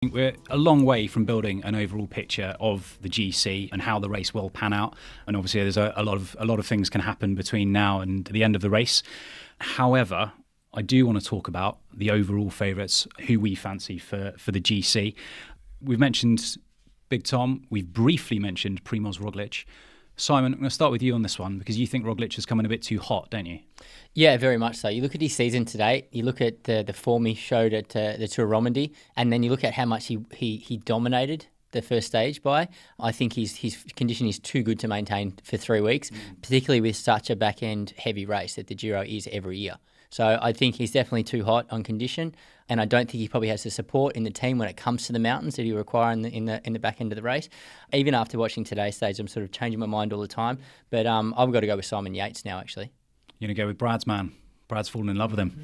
We're a long way from building an overall picture of the GC and how the race will pan out. And obviously there's a lot of things can happen between now and the end of the race. However, I do want to talk about the overall favourites, who we fancy for the GC. We've mentioned Big Tom. We've briefly mentioned Primož Roglič. Simon, I'm going to start with you on this one because you think Roglič has come in a bit too hot, don't you? Yeah, very much so. You look at his season to date, you look at the form he showed at the Tour of Romandy, and then you look at how much he dominated the first stage by. I think his condition is too good to maintain for 3 weeks, particularly with such a back-end heavy race that the Giro is every year. So I think he's definitely too hot on condition, and I don't think he probably has the support in the team when it comes to the mountains that he require in the back end of the race. Even after watching today's stage, I'm sort of changing my mind all the time. But I've got to go with Simon Yates now, actually. You're going to go with Brad's man. Brad's fallen in love with him.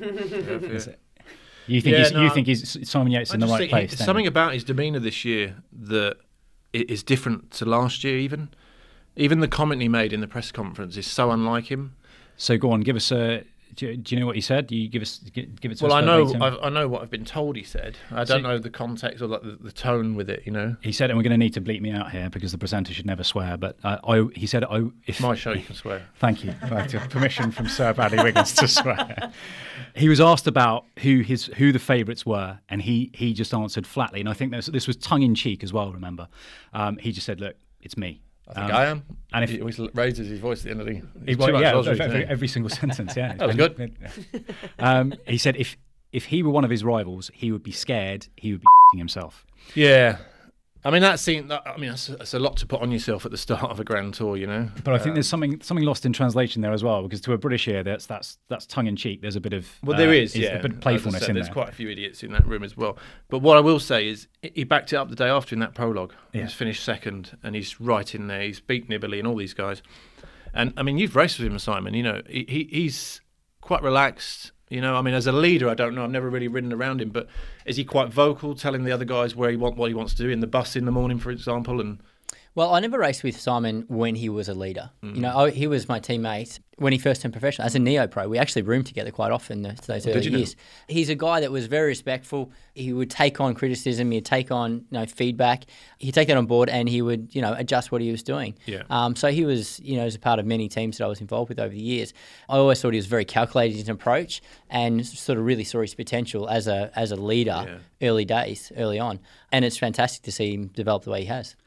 You think Simon Yates in the right place? There's something about his demeanour this year that is different to last year. Even the comment he made in the press conference is so unlike him. So go on, give us a. Do you know what he said? Do you give it to us? Well, I know what I've been told he said. I don't know the context or the tone with it. He said, and we're going to need to bleep me out here because the presenter should never swear. But he said, "If my show, you can swear." Thank you. Permission from Sir Bradley Wiggins to swear. He was asked about who the favourites were, and he just answered flatly. And I think this was tongue in cheek as well. Remember, he just said, "Look, it's me." I think I am. And if he always raises his voice at the end of every single sentence, yeah. That was good. He said if he were one of his rivals, he would be scared. He would be himself. Yeah. I mean, that's a lot to put on yourself at the start of a Grand Tour, But I think there's something lost in translation there as well, because to a British ear, that's tongue in cheek. There's a bit of there is a bit of playfulness in there. There's quite a few idiots in that room as well. But what I will say is, he backed it up the day after in that prologue. Yeah. He's finished second, and he's right in there. He's beat Nibali and all these guys. And I mean, you've raced with him, Simon. He's quite relaxed. As a leader, I don't know. I've never really ridden around him, but is he quite vocal, telling the other guys what he wants to do in the bus in the morning, for example? Well, I never raced with Simon when he was a leader. He was my teammate when he first turned professional. As a neo-pro, we actually roomed together quite often those early years. He's a guy that was very respectful. He would take on criticism. He'd take on feedback. He'd take that on board, and he would adjust what he was doing. Yeah. So he was as a part of many teams that I was involved with over the years. I always thought he was very calculated in his approach, and sort of really saw his potential as a leader early on. And it's fantastic to see him develop the way he has.